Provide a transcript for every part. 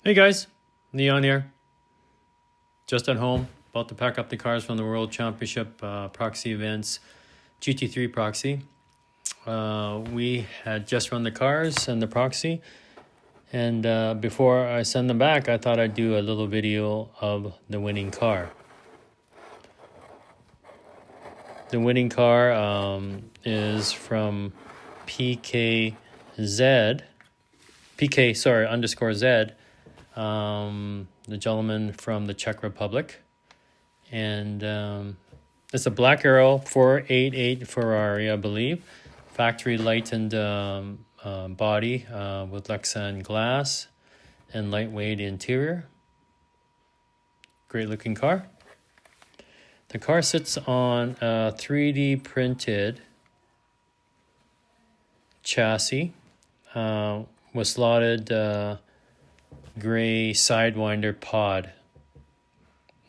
Hey guys, Leon here. Just at home, about to pack up the cars from the World Championship Proxy Events, GT3 Proxy. We had just run the cars and the proxy, and before I send them back, I thought I'd do a little video of the winning car. The winning car is from PK underscore Z. The gentleman from the Czech Republic, and it's a Black Arrow 488 Ferrari, I believe, factory lightened body with Lexan glass and lightweight interior. Great looking car. The car sits on a 3D printed chassis with slotted gray Sidewinder pod.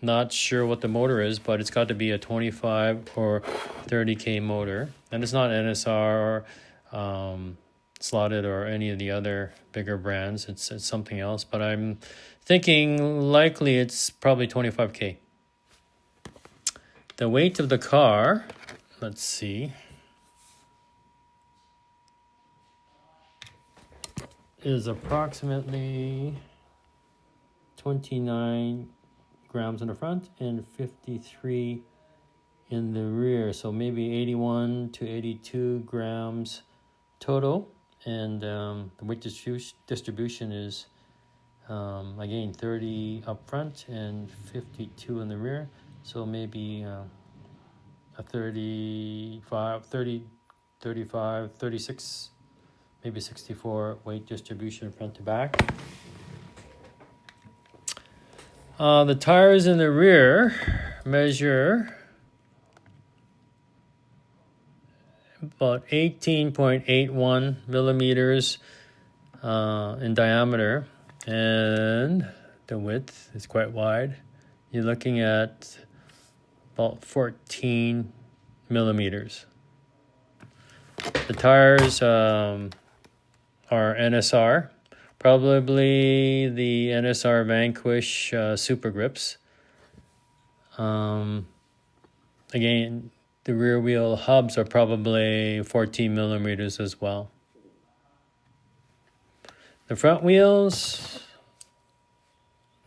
Not sure what the motor is, but it's got to be a 25 or 30K motor. And it's not NSR or slotted or any of the other bigger brands. It's something else, but I'm thinking likely it's probably 25K. The weight of the car, let's see, is approximately 29 grams in the front and 53 in the rear, so maybe 81 to 82 grams total. And the weight distribution is again 30 up front and 52 in the rear, so maybe a 35, 36, maybe 64 weight distribution front to back. The tires in the rear measure about 18.81 millimeters in diameter, and the width is quite wide. You're looking at about 14 millimeters. The tires are NSR. Probably the NSR Vanquish Super Grips. Again, the rear wheel hubs are probably 14 millimeters as well. The front wheels,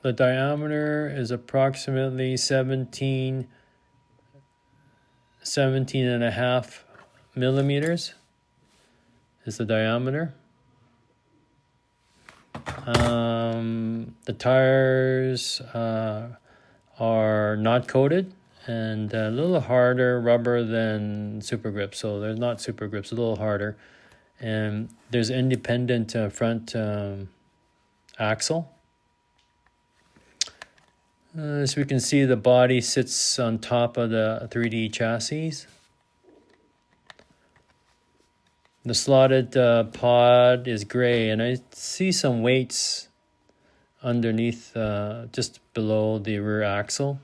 the diameter is approximately 17 and a half millimeters is the diameter. The tires are not coated and a little harder rubber than Super Grips, so they're not Super Grips, a little harder. And there's independent front axle. As we can see, the body sits on top of the 3D chassis. The slotted pod is gray, and I see some weights underneath, just below the rear axle.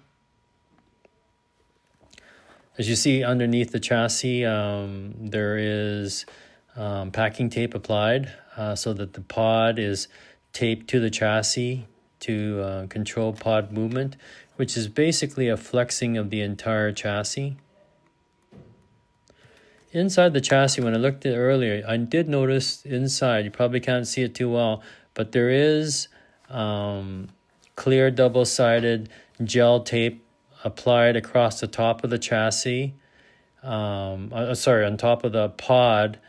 As you see underneath the chassis, there is packing tape applied so that the pod is taped to the chassis to control pod movement, which is basically a flexing of the entire chassis. Inside the chassis, when I looked at it earlier, I did notice inside, you probably can't see it too well, but there is clear double-sided gel tape applied across the top of the chassis, on top of the pod,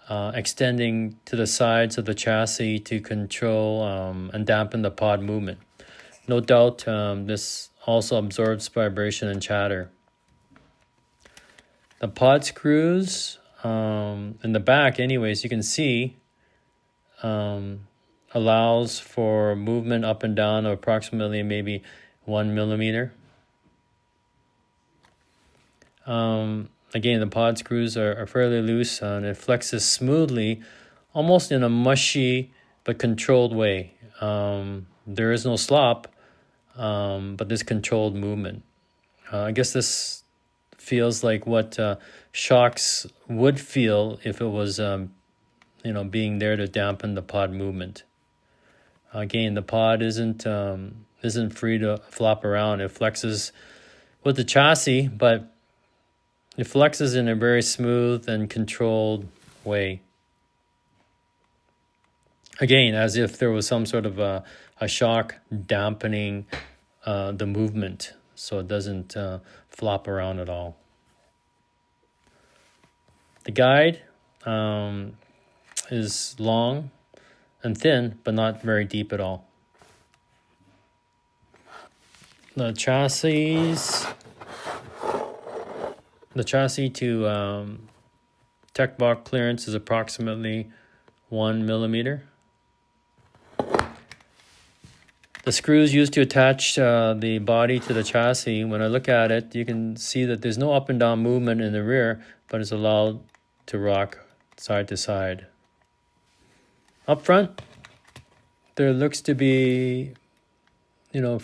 extending to the sides of the chassis to control and dampen the pod movement. No doubt this also absorbs vibration and chatter. The pod screws in the back, anyways, you can see allows for movement up and down of approximately maybe 1 millimeter. Again, the pod screws are fairly loose and it flexes smoothly, almost in a mushy but controlled way. There is no slop, but there's controlled movement. I guess this feels like what shocks would feel if it was, being there to dampen the pod movement. Again, the pod isn't free to flop around. It flexes with the chassis, but it flexes in a very smooth and controlled way. Again, as if there was some sort of a shock dampening the movement, so it doesn't flop around at all. The guide is long and thin, but not very deep at all. The chassis to tech box clearance is approximately 1 millimeter. The screws used to attach the body to the chassis, when I look at it, you can see that there's no up and down movement in the rear, but it's allowed to rock side to side. Up front, there looks to be, the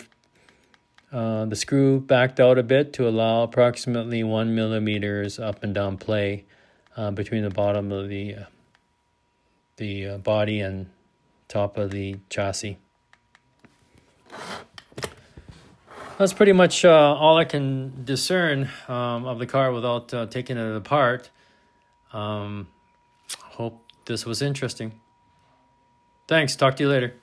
screw backed out a bit to allow approximately 1 millimeters up and down play between the bottom of the body and top of the chassis. That's pretty much all I can discern of the car without taking it apart. Hope this was interesting. Thanks. Talk to you later.